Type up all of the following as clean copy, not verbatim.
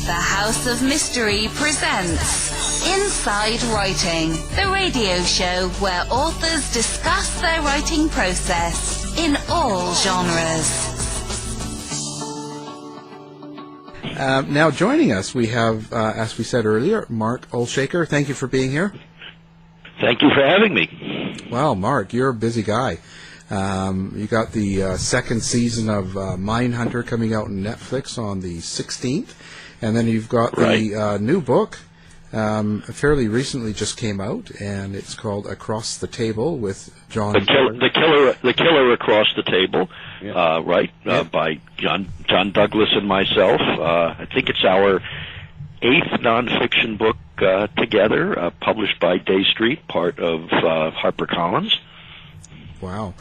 The House of Mystery presents Inside Writing, the radio show where authors discuss their writing process in all genres. Now joining us, we have, as we said earlier, Mark Olshaker. Thank you for being here. Thank you for having me. Well, Mark, you're a busy guy. You got the second season of Mindhunter coming out on Netflix on the 16th, and then you've got the new book, fairly recently just came out, and it's called Across the Table with John. The Killer Across the Table, by John Douglas and myself. I think it's our 8th nonfiction book together, published by Day Street, part of HarperCollins. Wow.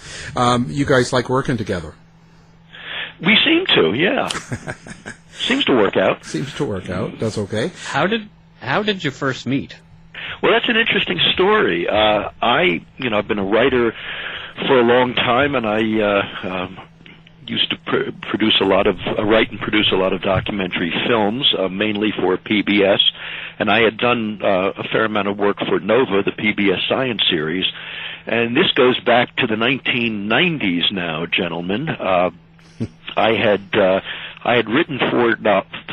You guys like working together? We seem to, yeah. Seems to work out. Seems to work out. That's okay. How did you first meet? Well, that's an interesting story. I've been a writer for a long time, and I used to write and produce a lot of documentary films, mainly for PBS. And I had done a fair amount of work for Nova, the PBS Science series. And this goes back to the 1990s now, gentlemen. I had written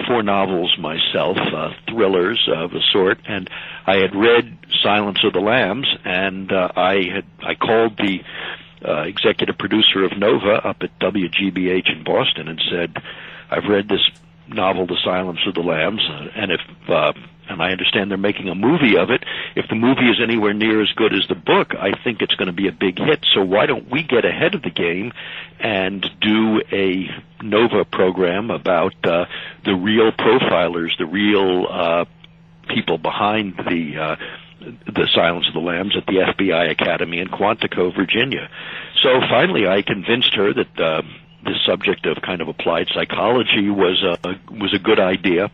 four novels myself, thrillers of a sort, and I had read Silence of the Lambs, and I called the executive producer of Nova up at WGBH in Boston and said, "I've read this novel, The Silence of the Lambs, and I understand they're making a movie of it. If the movie is anywhere near as good as the book, I think it's going to be a big hit. So why don't we get ahead of the game and do a Nova program about the real profilers, the real people behind the Silence of the Lambs at the FBI Academy in Quantico, Virginia." So finally, I convinced her that the subject of kind of applied psychology was a good idea.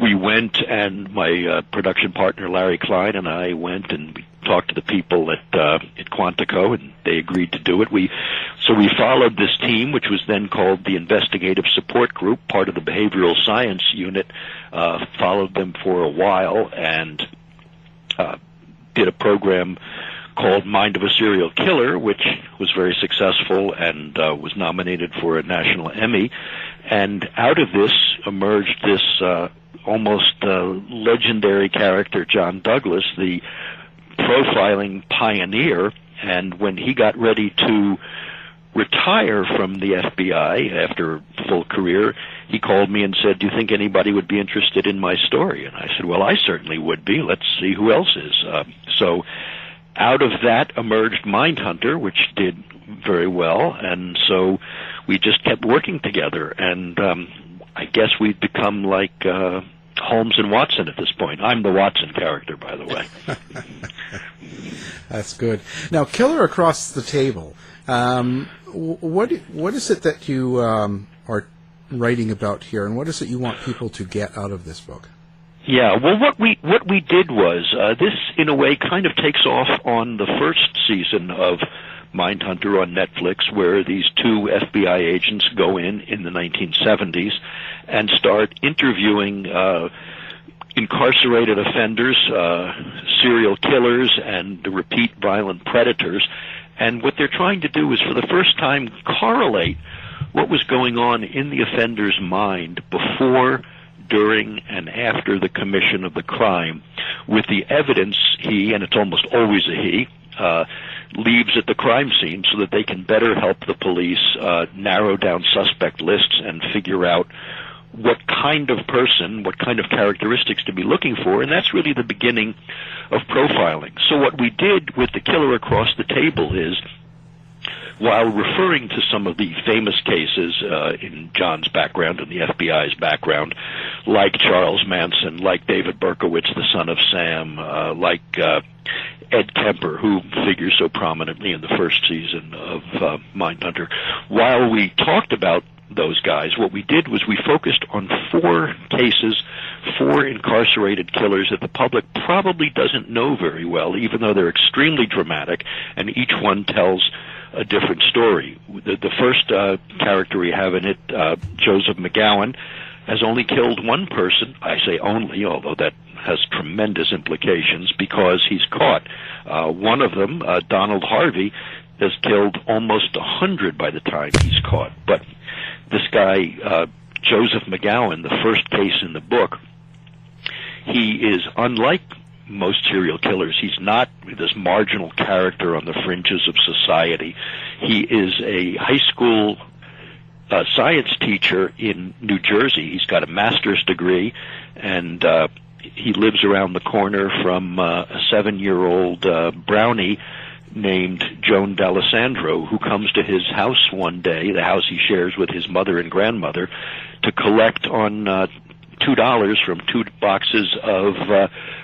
We went, and my production partner Larry Klein and I went and we talked to the people at Quantico, and they agreed to do it. So we followed this team, which was then called the Investigative Support Group, part of the Behavioral Science Unit. Followed them for a while and did a program called Mind of a Serial Killer, which was very successful and was nominated for a National Emmy. And out of this emerged this almost legendary character, John Douglas, the profiling pioneer. And when he got ready to retire from the FBI after a full career, he called me and said, "Do you think anybody would be interested in my story?" And I said, "Well, I certainly would be. Let's see who else is." So out of that emerged Mindhunter, which did very well, and so we just kept working together, and I guess we've become like Holmes and Watson at this point. I'm the Watson character, by the way. That's good. Now, Killer Across the Table, what is it that you are writing about here, and what is it you want people to get out of this book? Yeah, well, what we did was this, in a way, kind of takes off on the first season of Mindhunter on Netflix, where these two FBI agents go in the 1970s and start interviewing incarcerated offenders, serial killers, and repeat violent predators. And what they're trying to do is, for the first time, correlate what was going on in the offender's mind before, during, and after the commission of the crime with the evidence he, and it's almost always a he, leaves at the crime scene, so that they can better help the police narrow down suspect lists and figure out what kind of person, what kind of characteristics to be looking for. And that's really the beginning of profiling. So what we did with The Killer Across the Table is, while referring to some of the famous cases in John's background and the FBI's background, like Charles Manson, like David Berkowitz, the son of Sam, like Ed Kemper, who figures so prominently in the first season of Mindhunter, while we talked about those guys, what we did was we focused on 4 cases, 4 incarcerated killers that the public probably doesn't know very well, even though they're extremely dramatic, and each one tells a different story. The first character we have in it, Joseph McGowan, has only killed one person. I say only, although that has tremendous implications because he's caught. One of them, Donald Harvey, has killed almost 100 by the time he's caught. But this guy, Joseph McGowan, the first case in the book, he is unlike most serial killers. He's not this marginal character on the fringes of society. He is a high school science teacher in New Jersey. He's got a master's degree, and he lives around the corner from a 7-year-old brownie named Joan D'Alessandro, who comes to his house one day, the house he shares with his mother and grandmother, to collect on $2 from 2 boxes of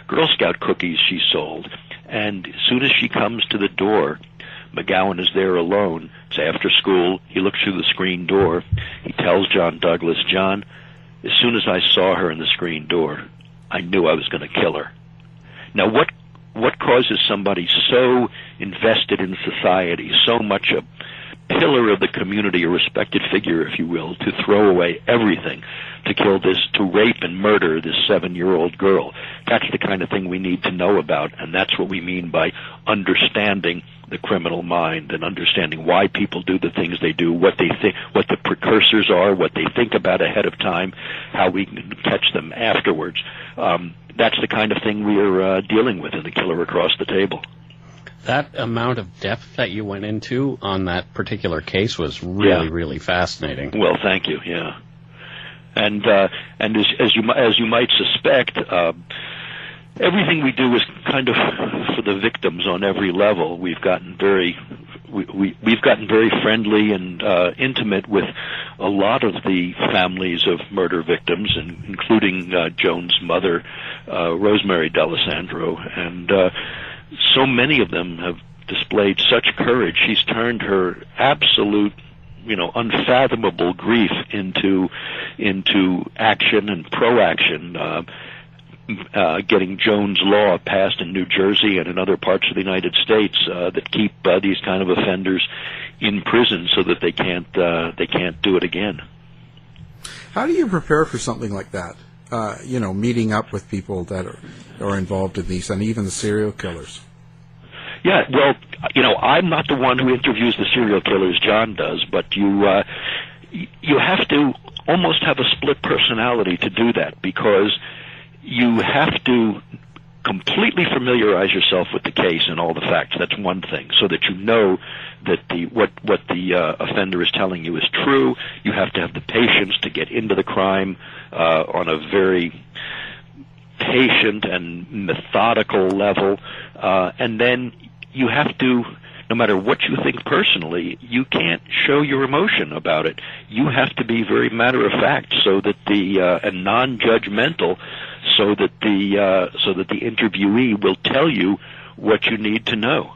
Girl Scout cookies she sold. And as soon as she comes to the door, McGowan is there alone. It's after school. He looks through the screen door. He tells John Douglas, "John, as soon as I saw her in the screen door, I knew I was going to kill her." Now, what causes somebody so invested in society, so much a pillar of the community, a respected figure, if you will, to throw away everything, to kill this, to rape and murder this 7-year-old girl? That's the kind of thing we need to know about, and that's what we mean by understanding the criminal mind and understanding why people do the things they do, what they think, what the precursors are, what they think about ahead of time, how we can catch them afterwards. That's the kind of thing we're dealing with in The Killer Across the Table. That amount of depth that you went into on that particular case was really fascinating. Well, thank you. Yeah, and as you might suspect, everything we do is kind of for the victims on every level. We've gotten very friendly and intimate with a lot of the families of murder victims, and including Joan's mother, Rosemary D'Alessandro, and so many of them have displayed such courage. She's turned her absolute, unfathomable grief into action and pro-action, getting Jones Law passed in New Jersey and in other parts of the United States that keep these kind of offenders in prison so that they can't do it again. How do you prepare for something like that? Meeting up with people that are involved in these, and even the serial killers. Yeah, well, I'm not the one who interviews the serial killers. John does, but you have to almost have a split personality to do that, because you have to completely familiarize yourself with the case and all the facts. That's one thing, so that you know that what the offender is telling you is true. You have to have the patience to get into the crime on a very patient and methodical level, and then you have to, no matter what you think personally, you can't show your emotion about it. You have to be very matter of fact, so that and non-judgmental, so that the interviewee will tell you what you need to know.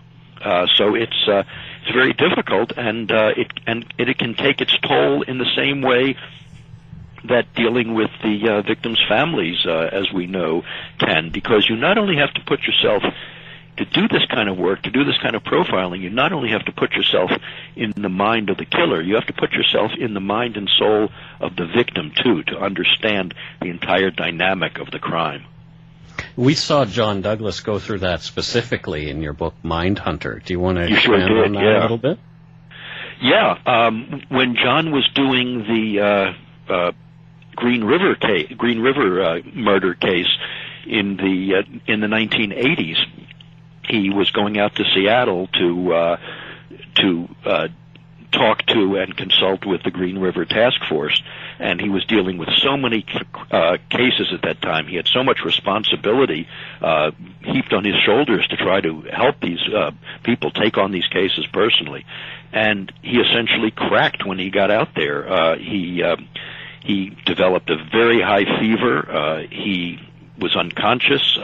So it's very difficult, and it can take its toll in the same way that dealing with the victims' families, as we know, can, because you not only have to put yourself to do this kind of work, to do this kind of profiling, you not only have to put yourself in the mind of the killer, you have to put yourself in the mind and soul of the victim, too, to understand the entire dynamic of the crime. We saw John Douglas go through that specifically in your book, Mindhunter. Do you want to expand on that a little bit? Yeah. When John was doing the Green River murder case in the 1980s, he was going out to Seattle to talk to and consult with the Green River Task Force, and he was dealing with so many cases at that time. He had so much responsibility heaped on his shoulders to try to help these people take on these cases personally, and he essentially cracked when he got out there. He developed a very high fever. He was unconscious.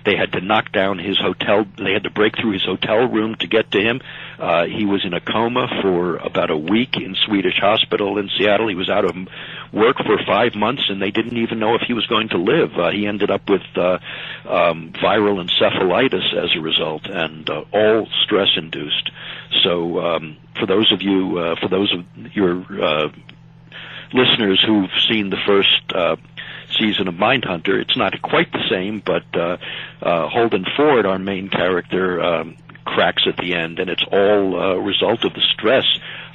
They had to knock down his hotel. They had to break through his hotel room to get to him. He was in a coma for about a week in Swedish Hospital in Seattle. He was out of work for 5 months, and they didn't even know if he was going to live. He ended up with viral encephalitis as a result, and all stress-induced. So for those of your listeners who've seen the first season of Mindhunter, it's not quite the same, but Holden Ford, our main character, cracks at the end, and it's all a result of the stress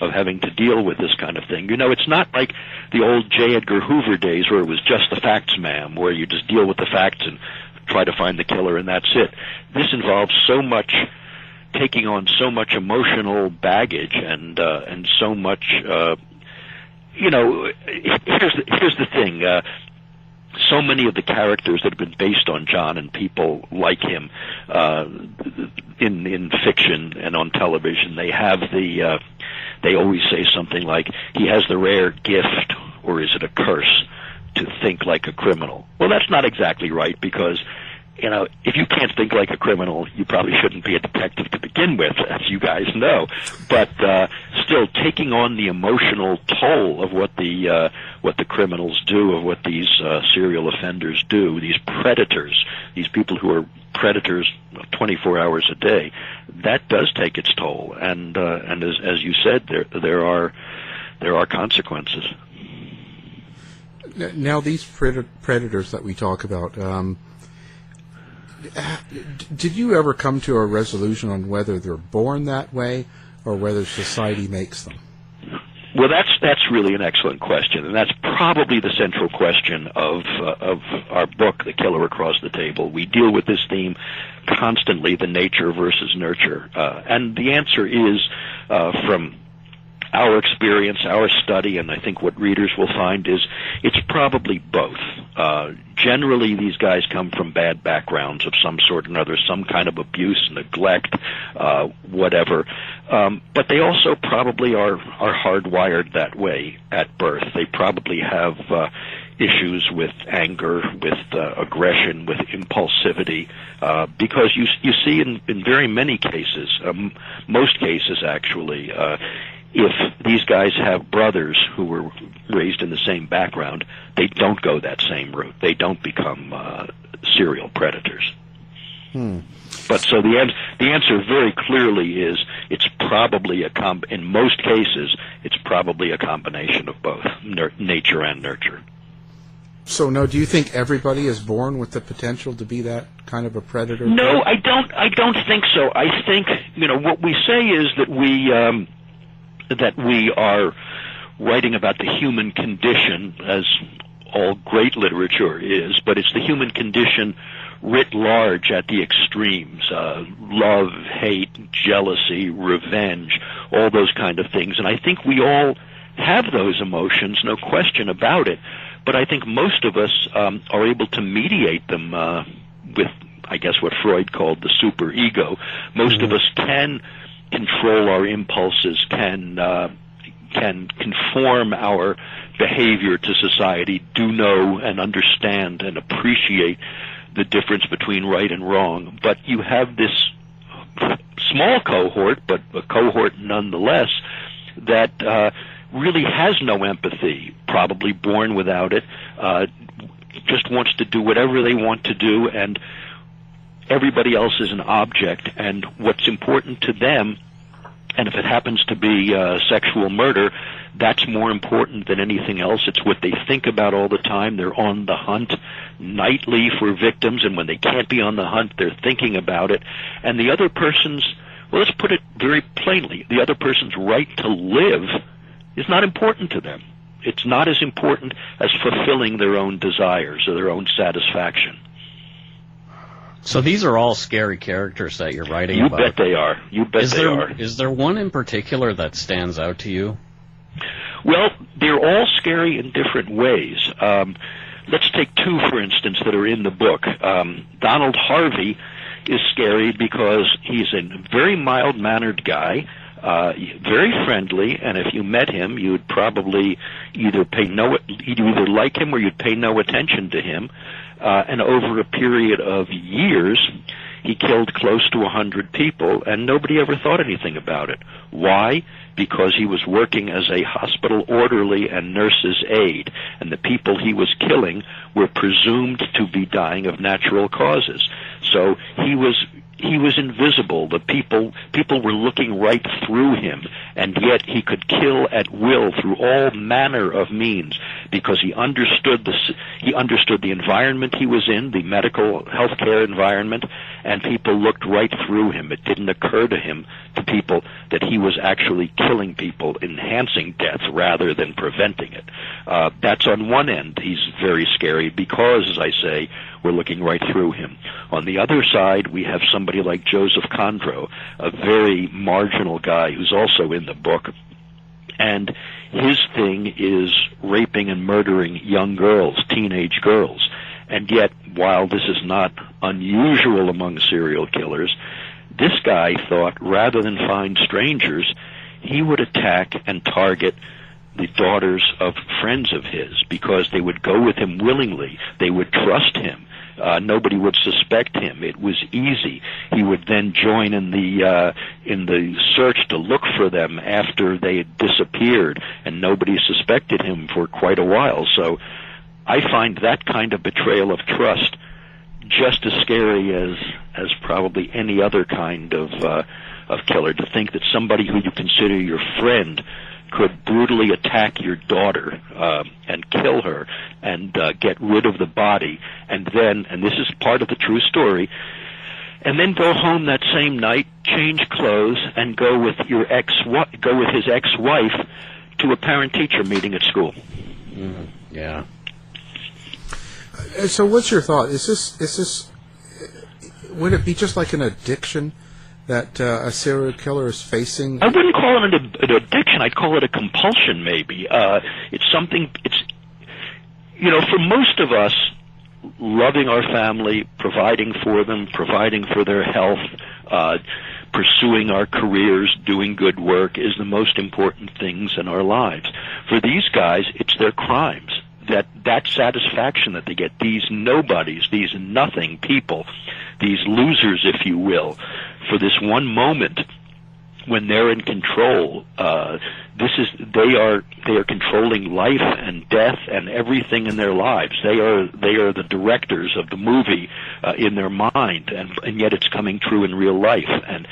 of having to deal with this kind of thing. You know, it's not like the old J. Edgar Hoover days where it was just the facts, ma'am, where you just deal with the facts and try to find the killer and that's it. This involves so much, taking on so much emotional baggage and so much, you know, here's the thing. So many of the characters that have been based on John and people like him in fiction and on television, they have they always say something like, he has the rare gift, or is it a curse, to think like a criminal. Well, that's not exactly right, because, you know, if you can't think like a criminal, you probably shouldn't be a detective to begin with, as you guys know. But still, taking on the emotional toll of what the criminals do, of what these serial offenders do, these predators, these people who are predators 24 hours a day, that does take its toll. And as you said, there are consequences. Now, these predators that we talk about, did you ever come to a resolution on whether they're born that way or whether society makes them? Well, that's really an excellent question, and that's probably the central question of our book, The Killer Across the Table. We deal with this theme constantly, the nature versus nurture, and the answer is, from our experience, our study, and I think what readers will find is it's probably both. Generally, these guys come from bad backgrounds of some sort or another, some kind of abuse, neglect, whatever. But they also probably are hardwired that way at birth. They probably have issues with anger, with aggression, with impulsivity, because you see in very many cases, most cases actually, if these guys have brothers who were raised in the same background, they don't go that same route. They don't become serial predators. But so the answer very clearly is it's probably in most cases, it's probably a combination of both nature and nurture. So now, do you think everybody is born with the potential to be that kind of a predator? No, I don't think so. I think, you know, what we say is that we are writing about the human condition, as all great literature is, but it's the human condition writ large at the extremes, love, hate, jealousy, revenge, all those kind of things. And I think we all have those emotions, no question about it, but I think most of us are able to mediate them with, I guess, what Freud called the superego. Most of us can control our impulses, can conform our behavior to society, do know and understand and appreciate the difference between right and wrong. But you have this small cohort, but a cohort nonetheless, that really has no empathy, probably born without it, just wants to do whatever they want to do, and everybody else is an object, and what's important to them, and if it happens to be sexual murder, that's more important than anything else. It's what they think about all the time. They're on the hunt nightly for victims, and when they can't be on the hunt, they're thinking about it. And the other person's, well, let's put it very plainly, the other person's right to live is not important to them. It's not as important as fulfilling their own desires or their own satisfaction. So these are all scary characters that you're writing about. You bet they are. You bet they are. Is there one in particular that stands out to you? Well, they're all scary in different ways. Let's take two, for instance, that are in the book. Donald Harvey is scary because he's a very mild-mannered guy, very friendly, and if you met him, you'd probably you'd either like him or you'd pay no attention to him. And over a period of years, he killed close to 100 people, and nobody ever thought anything about it. Why? Because he was working as a hospital orderly and nurse's aide, and the people he was killing were presumed to be dying of natural causes. So he was he was invisible. The people were looking right through him, and yet he could kill at will through all manner of means because he understood the environment he was in, the medical healthcare environment, and people looked right through him. It didn't occur to people that he was actually killing people, enhancing death rather than preventing it. That's on one end. He's very scary because, as I say, we're looking right through him. On the other side, we have somebody like Joseph Condro, a very marginal guy who's also in the book. And his thing is raping and murdering young girls, teenage girls. And yet, while this is not unusual among serial killers, this guy thought rather than find strangers, he would attack and target the daughters of friends of his because they would go with him willingly. They would trust him. Nobody would suspect him. It was easy. He would then join in the search to look for them after they had disappeared, and nobody suspected him for quite a while. So I find that kind of betrayal of trust just as scary as probably any other kind of killer. To think that somebody who you consider your friend could brutally attack your daughter and kill her and get rid of the body, and this is part of the true story, and then go home that same night, change clothes, and go with his ex-wife to a parent-teacher meeting at school. Yeah. So, what's your thought? Is this? Would it be just like an addiction that a serial killer is facing? I wouldn't call it an addiction. I'd call it a compulsion, maybe. It's something, for most of us, loving our family, providing for them, providing for their health, pursuing our careers, doing good work is the most important things in our lives. For these guys, it's their crimes. That satisfaction that they get, these nobodies, these nothing people, these losers, if you will, for this one moment when they're in control, they are controlling life and death and everything in their lives. They are the directors of the movie in their mind, and yet it's coming true in real life. And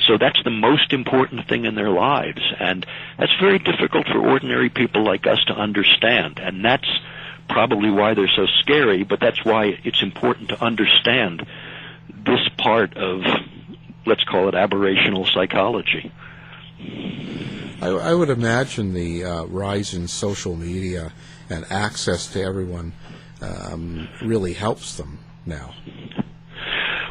so that's the most important thing in their lives, and that's very difficult for ordinary people like us to understand, and that's probably why they're so scary, but that's why it's important to understand this part of, let's call it, aberrational psychology. I would imagine the rise in social media and access to everyone really helps them now.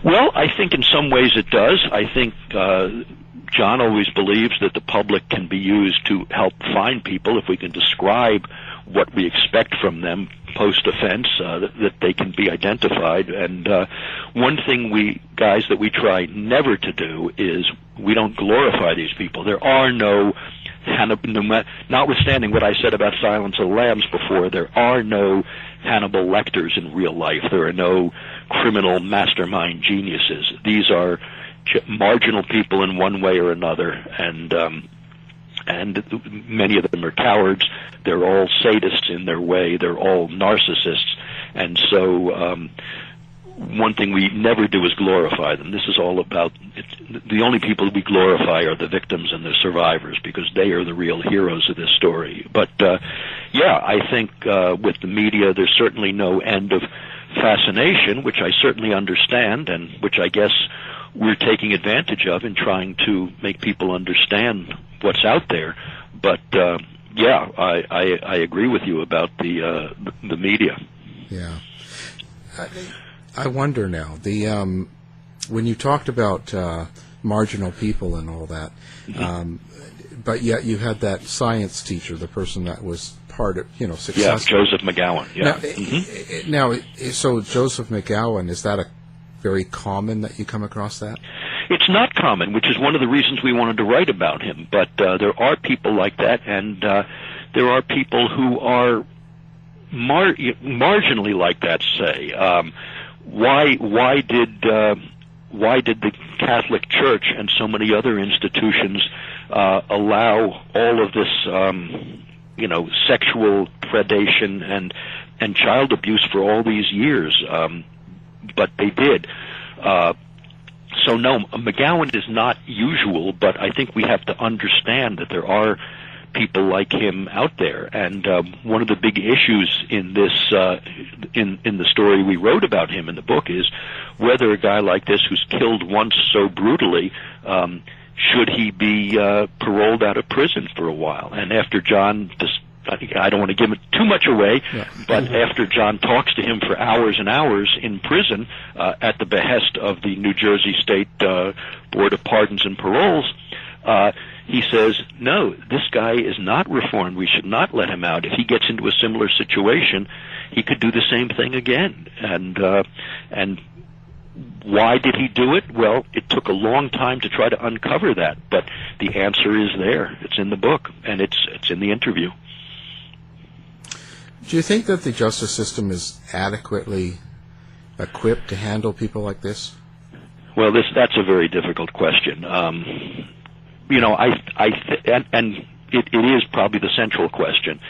Well, I think in some ways it does. I think John always believes that the public can be used to help find people if we can describe what we expect from them post-offense, that they can be identified. And one thing we try never to do is we don't glorify these people. There are no, notwithstanding what I said about Silence of the Lambs before, there are no Hannibal Lecters in real life. There are no criminal mastermind geniuses. These are marginal people in one way or another, and many of them are cowards. They're all sadists in their way. They're all narcissists. And so one thing we never do is glorify them. This is all about, the only people we glorify are the victims and the survivors, because they are the real heroes of this story. But I think with the media there's certainly no end of fascination, which I certainly understand, and which I guess we're taking advantage of in trying to make people understand what's out there. But I agree with you about the media. Yeah, I wonder now. When you talked about marginal people and all that, but yet you had that science teacher, the person that was part of, successful. Yeah, Joseph McGowan. Yeah. Now, so Joseph McGowan, is that very common that you come across that? It's not common, which is one of the reasons we wanted to write about him. But there are people like that, and there are people who are marginally like that. Say, why did the Catholic Church and so many other institutions allow all of this, sexual predation and child abuse for all these years? But they did. So no, McGowan is not usual, but I think we have to understand that there are people like him out there. And one of the big issues in this, in the story we wrote about him in the book, is whether a guy like this, who's killed once so brutally, should he be paroled out of prison for a while. And after John, I don't want to give it too much away, but after John talks to him for hours and hours in prison at the behest of the New Jersey State Board of Pardons and Paroles, he says, no, this guy is not reformed. We should not let him out. If he gets into a similar situation, he could do the same thing again. And why did he do it? Well, it took a long time to try to uncover that, but the answer is there. It's in the book, and it's in the interview. Do you think that the justice system is adequately equipped to handle people like this? Well, that's a very difficult question. You know, and it is probably the central question.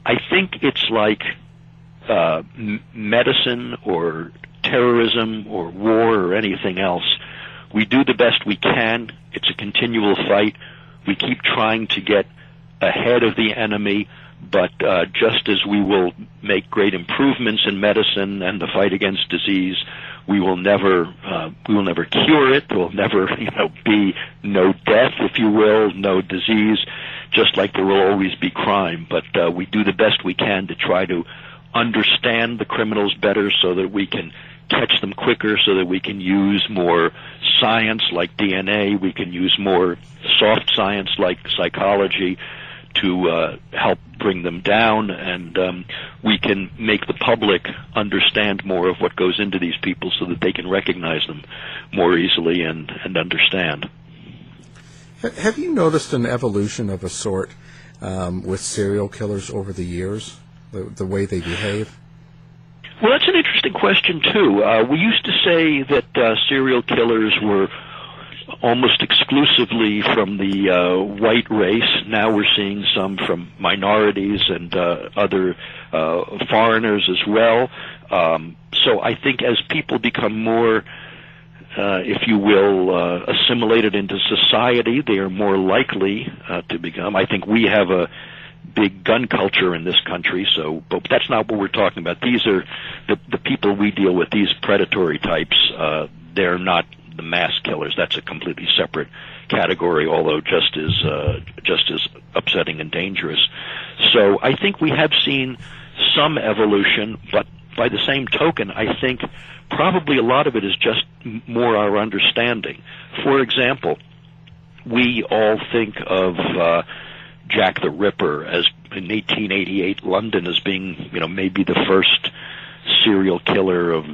I think it's like medicine or terrorism or war or anything else. We do the best we can. It's a continual fight. We keep trying to get ahead of the enemy, but just as we will make great improvements in medicine and the fight against disease, we will never cure it. There will never, be no death, if you will, no disease, just like there will always be crime. But we do the best we can to try to understand the criminals better so that we can catch them quicker, so that we can use more science like DNA, we can use more soft science like psychology to help bring them down, and we can make the public understand more of what goes into these people so that they can recognize them more easily and understand. Have you noticed an evolution of a sort with serial killers over the years, the way they behave? Well, that's an interesting question, too. We used to say that serial killers were almost exclusively from the white race. Now we're seeing some from minorities and other foreigners as well. So I think as people become more, if you will, assimilated into society, they are more likely to become. I think we have a big gun culture in this country, but that's not what we're talking about. These are the people we deal with, these predatory types. They're not the mass killers. That's a completely separate category, although just as upsetting and dangerous. So I think we have seen some evolution, but by the same token, I think probably a lot of it is just more our understanding. For example, we all think of Jack the Ripper as in 1888 London as being, maybe the first serial killer of,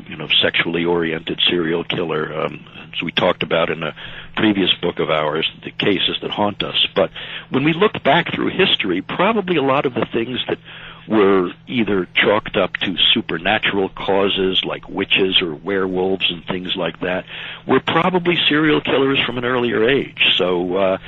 sexually oriented serial killer, as we talked about in a previous book of ours, the cases that haunt us. But when we look back through history, probably a lot of the things that were either chalked up to supernatural causes like witches or werewolves and things like that were probably serial killers from an earlier age. So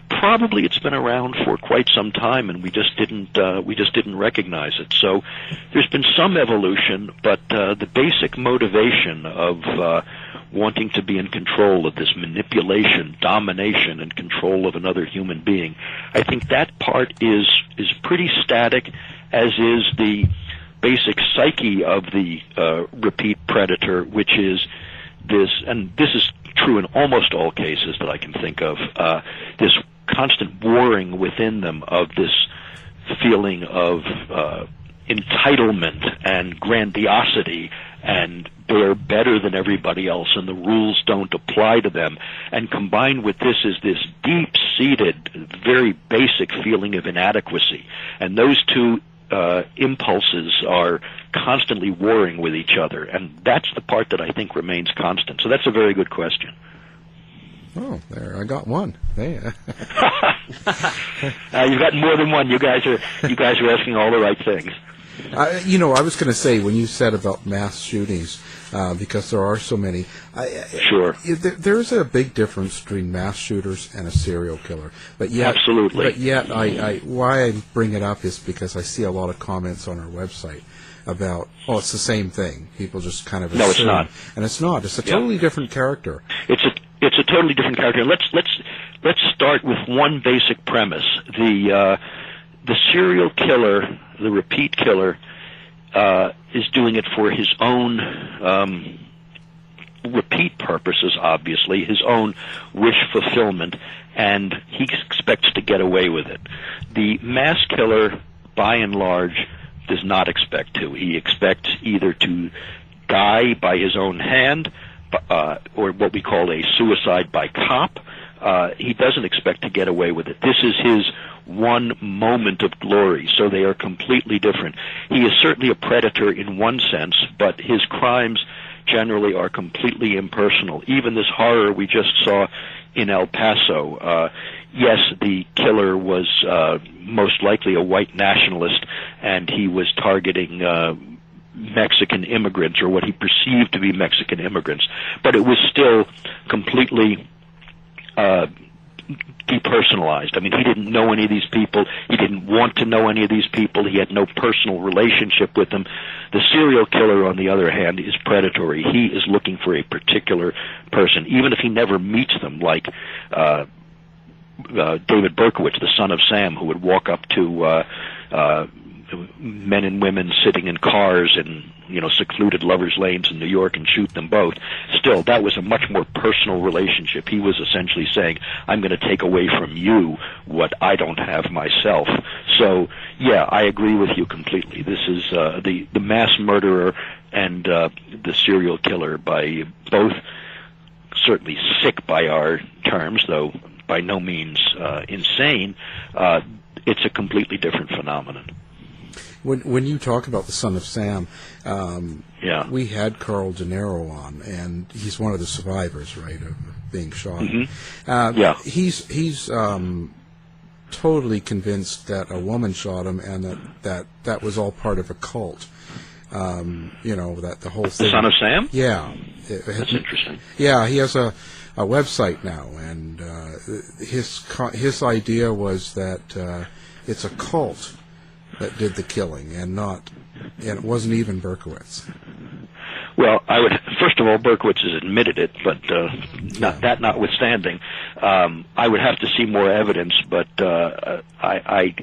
probably it's been around for quite some time, and we just didn't recognize it. So there's been some evolution, but the basic motivation of wanting to be in control of this manipulation, domination, and control of another human being, I think that part is pretty static, as is the basic psyche of the repeat predator, which is this, and this is true in almost all cases that I can think of, this constant warring within them of this feeling of entitlement and grandiosity, and they're better than everybody else and the rules don't apply to them. And combined with this is this deep-seated, very basic feeling of inadequacy. And those two impulses are constantly warring with each other, and that's the part that I think remains constant. So that's a very good question. Oh, there, I got one. There. You've got more than one. You guys are asking all the right things. I was going to say, when you said about mass shootings, because there are so many, sure, there's a big difference between mass shooters and a serial killer. But yet, absolutely. But yet, why I bring it up is because I see a lot of comments on our website about, it's the same thing. People just kind of assume. No, it's not. And it's not. It's a totally different character. It's a totally different character. Let's start with one basic premise. The serial killer, the repeat killer, is doing it for his own repeat purposes, obviously, his own wish fulfillment, and he expects to get away with it. The mass killer, by and large, does not expect to. He expects either to die by his own hand, or what we call a suicide by cop. He doesn't expect to get away with it. This is his one moment of glory, so they are completely different. He is certainly a predator in one sense, but his crimes generally are completely impersonal. Even this horror we just saw in El Paso, yes, the killer was most likely a white nationalist, and he was targeting Mexican immigrants, or what he perceived to be Mexican immigrants, but it was still completely depersonalized. I mean, he didn't know any of these people. He didn't want to know any of these people. He had no personal relationship with them. The serial killer, on the other hand, is predatory. He is looking for a particular person, even if he never meets them, like David Berkowitz, the son of Sam, who would walk up to men and women sitting in cars in, secluded lovers' lanes in New York and shoot them both. Still, that was a much more personal relationship. He was essentially saying, I'm going to take away from you what I don't have myself. So, yeah, I agree with you completely. This is the mass murderer and the serial killer, by both certainly sick by our terms, though by no means insane. It's a completely different phenomenon. When you talk about the son of Sam, we had Carl De Niro on, and he's one of the survivors, right, of being shot. Mm-hmm. He's totally convinced that a woman shot him, and that was all part of a cult. That the whole thing. The son of Sam? Yeah. That's interesting. Yeah, he has a website now, and his idea was that it's a cult that did the killing, and it wasn't even Berkowitz. Well, first of all, Berkowitz has admitted it, but that notwithstanding, I would have to see more evidence, but I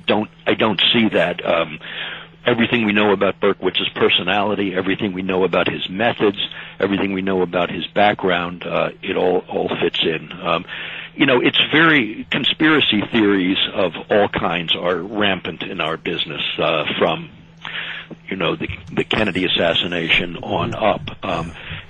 don't see that. Everything we know about Berkowitz's personality, everything we know about his methods, everything we know about his background, it all fits in. It's very, conspiracy theories of all kinds are rampant in our business, from, the Kennedy assassination on up.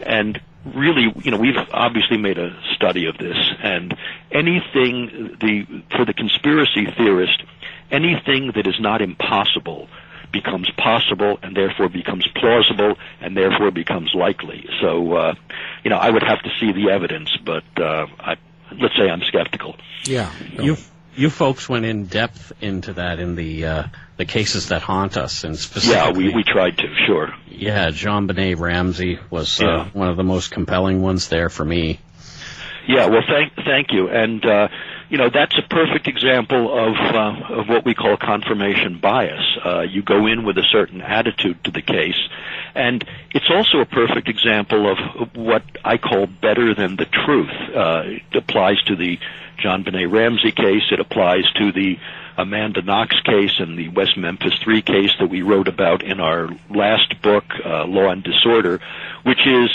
And really, we've obviously made a study of this, and for the conspiracy theorist, anything that is not impossible becomes possible, and therefore becomes plausible, and therefore becomes likely. So, I would have to see the evidence, but let's say I'm skeptical. Yeah. You folks went in depth into that in the cases that haunt us, and specifically. Yeah, we tried to, sure. Yeah, JonBenet Ramsey was one of the most compelling ones there for me. Yeah, well, thank you, and that's a perfect example of what we call confirmation bias. You go in with a certain attitude to the case, and it's also a perfect example of what I call better than the truth. It applies to the JonBenet Ramsey case. It applies to the Amanda Knox case and the West Memphis 3 case that we wrote about in our last book, Law and Disorder, which is,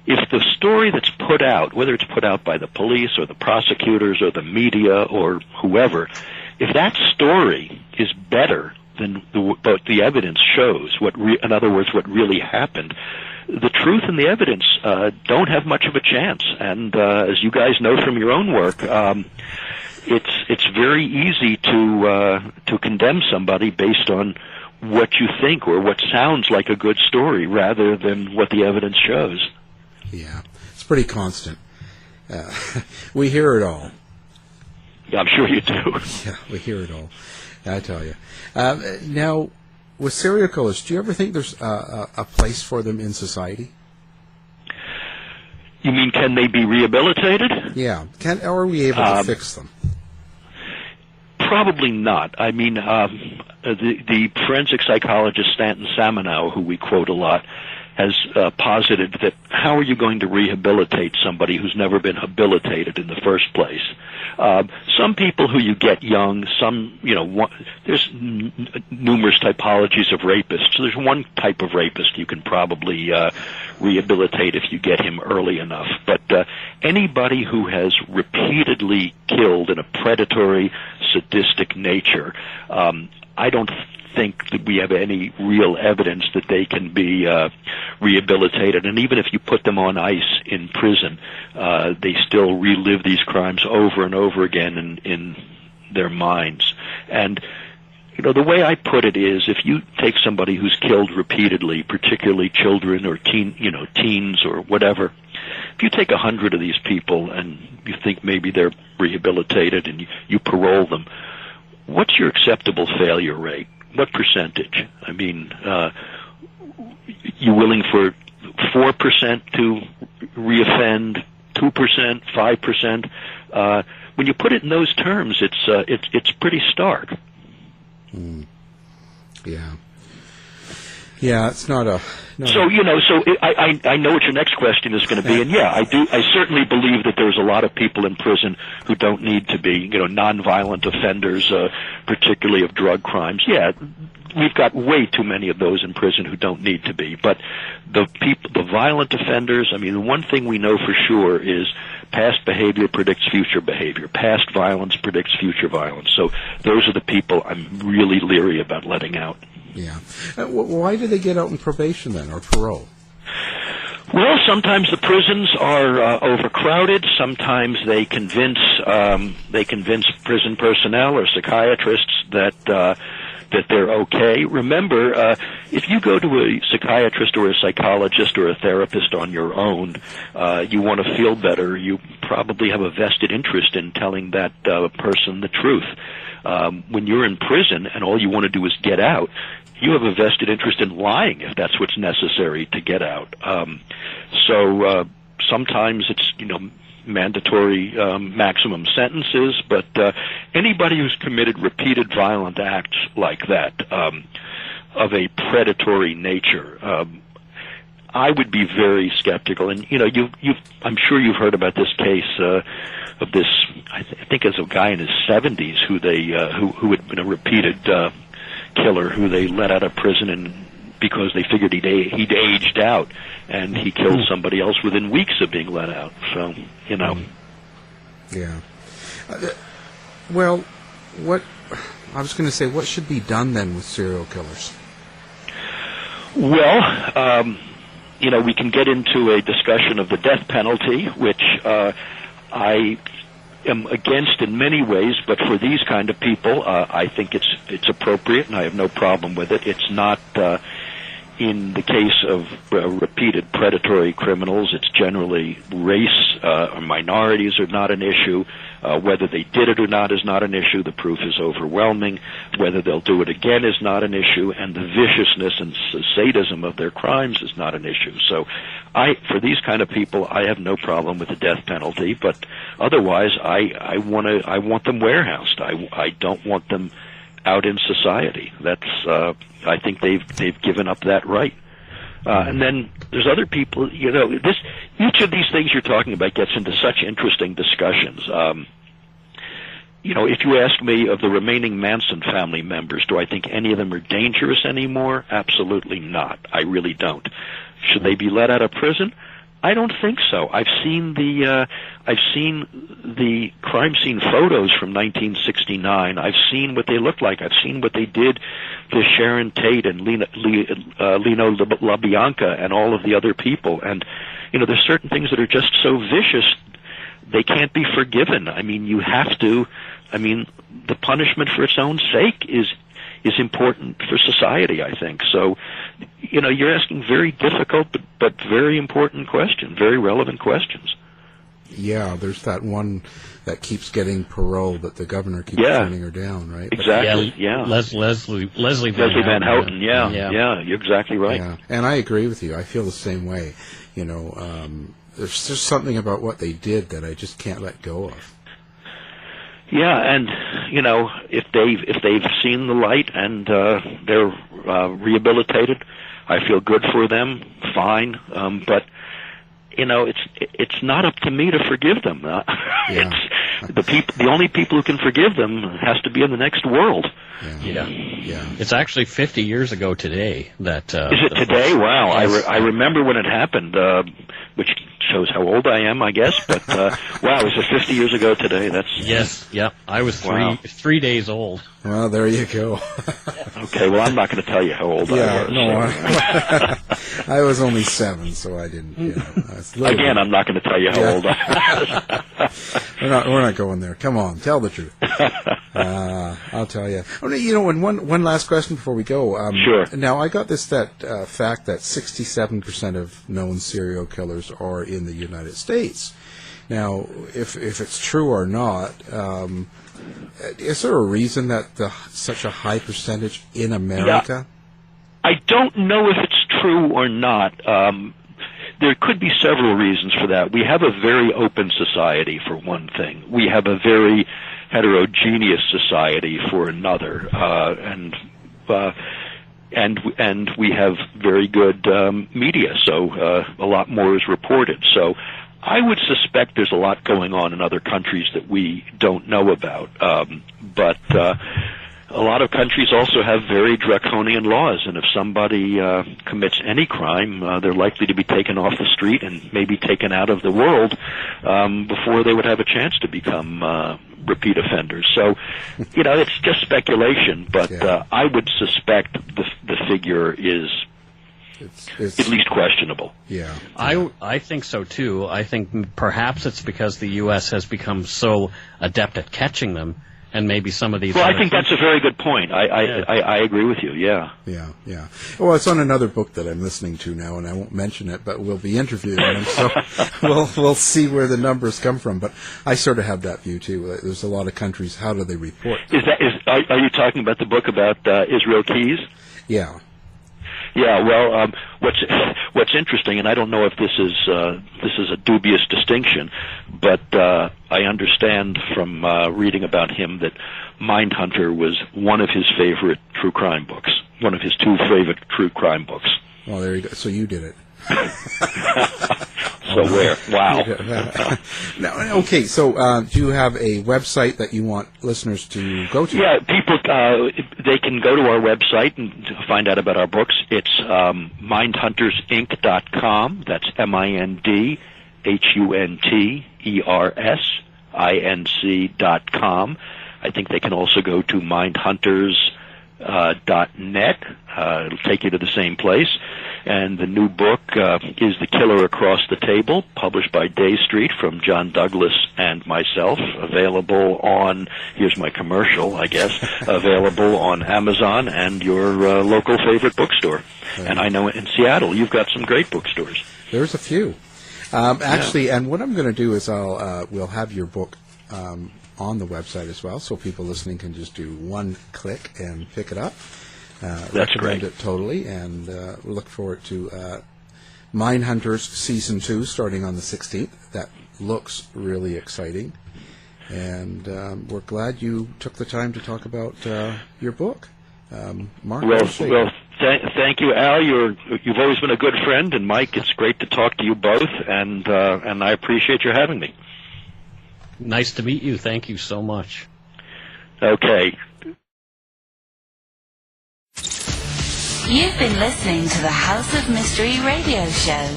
if the story that's put out, whether it's put out by the police or the prosecutors or the media or whoever, if that story is better than what the evidence shows, in other words, what really happened, the truth and the evidence don't have much of a chance. And as you guys know from your own work, it's very easy to condemn somebody based on what you think or what sounds like a good story rather than what the evidence shows. Yeah, it's pretty constant. We hear it all. Yeah, I'm sure you do. Yeah, we hear it all. I tell you. Now, with serial killers, do you ever think there's a place for them in society? You mean, can they be rehabilitated? Yeah. Are we able to fix them? Probably not. I mean, the forensic psychologist Stanton Samanow, who we quote a lot, has posited that how are you going to rehabilitate somebody who's never been habilitated in the first place? Some people who you get young, there's numerous typologies of rapists. So there's one type of rapist you can probably rehabilitate if you get him early enough. But anybody who has repeatedly killed in a predatory, sadistic nature, I don't think that we have any real evidence that they can be rehabilitated. And even if you put them on ice in prison, they still relive these crimes over and over again in their minds. And the way I put it is, if you take somebody who's killed repeatedly, particularly children or teens or whatever, if you take 100 of these people and you think maybe they're rehabilitated and you parole them, what's your acceptable failure rate? What percentage? I mean, you willing for 4% to reoffend, 2%, 5%? When you put it in those terms, it's pretty stark. Yeah, it's not a. I know what your next question is going to be, and I certainly believe that there's a lot of people in prison who don't need to be, nonviolent offenders, particularly of drug crimes. Yeah, we've got way too many of those in prison who don't need to be. But the violent offenders, I mean, the one thing we know for sure is past behavior predicts future behavior. Past violence predicts future violence. So those are the people I'm really leery about letting out. Yeah. Why do they get out on probation then, or parole? Well, sometimes the prisons are overcrowded. Sometimes they convince prison personnel or psychiatrists that they're okay. Remember, if you go to a psychiatrist or a psychologist or a therapist on your own, you want to feel better. You probably have a vested interest in telling that person the truth. When you're in prison and all you want to do is get out, you have a vested interest in lying if that's what's necessary to get out. So sometimes it's, mandatory maximum sentences, but anybody who's committed repeated violent acts like that of a predatory nature, I would be very skeptical. And I'm sure you've heard about this case of this. I think it's a guy in his 70s who who had been a repeated killer who they let out of prison because they figured he'd aged out, and he killed somebody else within weeks of being let out. So, Yeah. Well, what I was going to say, what should be done then with serial killers? Well, we can get into a discussion of the death penalty, which I am against in many ways, but for these kind of people, I think it's appropriate, and I have no problem with it. It's not in the case of repeated predatory criminals. It's generally race or minorities are not an issue. Whether they did it or not is not an issue. The proof is overwhelming. Whether they'll do it again is not an issue, and the viciousness and sadism of their crimes is not an issue. So for these kind of people, I have no problem with the death penalty, but otherwise I want them warehoused. I don't want them out in society. I think they've given up that right. And then there's other people, each of these things you're talking about gets into such interesting discussions. If you ask me of the remaining Manson family members, do I think any of them are dangerous anymore? Absolutely not. I really don't. Should they be let out of prison? I don't think so. I've seen the crime scene photos from 1969. I've seen what they looked like. I've seen what they did to Sharon Tate and Lino LaBianca and all of the other people. And there's certain things that are just so vicious they can't be forgiven. I mean, you have to. I mean, the punishment for its own sake is important for society, I think. So, you're asking very difficult but very important questions, very relevant questions. Yeah, there's that one that keeps getting parole, but the governor keeps turning her down, right? Exactly, Leslie Van Houten, yeah, you're exactly right. Yeah, and I agree with you. I feel the same way. There's just something about what they did that I just can't let go of. Yeah, and if they've seen the light and they're rehabilitated, I feel good for them, fine, but it's not up to me to forgive them. The only people who can forgive them has to be in the next world. Yeah. It's actually 50 years ago today that. Is it today? Wow, yes. I remember when it happened, which shows how old I am, I guess. But wow, is it 50 years ago today? Yes. I was three days old. Well, there you go. Okay, well, I'm not going to tell you how old I was. No, I was only 7, so I didn't. Again, I'm not going to tell you how old I was. We're not going there. Come on, tell the truth. I'll tell you. And one last question before we go. Sure. Now, I got that fact that 67% of known serial killers are in the United States. Now, if it's true or not, is there a reason that such a high percentage in America? Yeah. I don't know if it's true or not. There could be several reasons for that. We have a very open society, for one thing. We have a very heterogeneous society, for another, and we have very good media. So a lot more is reported. So I would suspect there's a lot going on in other countries that we don't know about. But a lot of countries also have very draconian laws, and if somebody commits any crime, they're likely to be taken off the street and maybe taken out of the world before they would have a chance to become repeat offenders. So, it's just speculation, but I would suspect the figure is it's at least questionable. Yeah. I think so, too. I think perhaps it's because the U.S. has become so adept at catching them. And maybe some of these. Well, I think that's a very good point. I agree with you. Yeah. Yeah. Well, it's on another book that I'm listening to now, and I won't mention it, but we'll be interviewing him, so we'll see where the numbers come from. But I sort of have that view too. There's a lot of countries. How do they report? Are you talking about the book about Israel Keys? Yeah. Yeah, well, what's interesting, and I don't know if this is a dubious distinction, but I understand from reading about him that Mindhunter was one of his favorite true crime books, one of his 2 favorite true crime books. Well, there you go. So you did it. So where? Wow. Now, okay, so do you have a website that you want listeners to go to? Yeah, people, they can go to our website and find out about our books. It's mindhuntersinc.com. That's mindhuntersinc.com. I think they can also go to mindhunters.net. It'll take you to the same place. And the new book is The Killer Across the Table, published by Day Street from John Douglas and myself, available on, here's my commercial, I guess, available on Amazon and your local favorite bookstore. Right. And I know in Seattle you've got some great bookstores. There's a few. Actually, and what I'm going to do is we'll have your book on the website as well, so people listening can just do one click and pick it up. That's recommend great. It totally, and we look forward to Mindhunters Season 2 starting on the 16th. That looks really exciting, and we're glad you took the time to talk about your book. Mark Olshaker. Well, thank you, Al. You've always been a good friend, and Mike, it's great to talk to you both, and I appreciate your having me. Nice to meet you. Thank you so much. Okay. You've been listening to the House of Mystery radio show.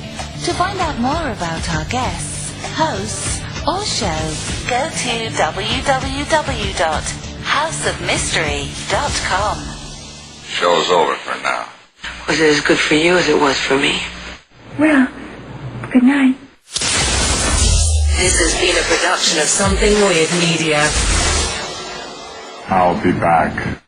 To find out more about our guests, hosts, or show, go to www.houseofmystery.com. Show's over for now. Was it as good for you as it was for me? Well, good night. This has been a production of Something Weird Media. I'll be back.